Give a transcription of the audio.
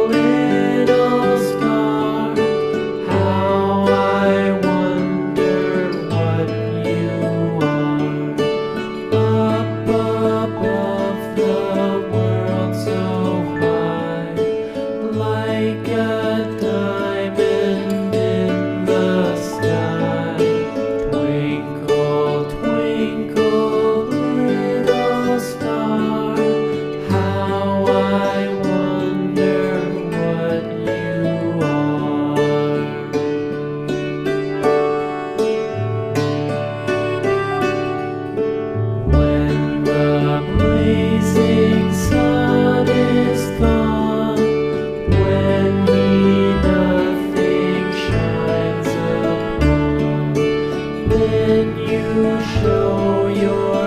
little star, how I wonder what you are. Up above the world so high, like a diamond in the sky. Twinkle, twinkle, little star, how I wonder what you are. When the blazing sun is gone, when he nothing shines upon, then you show your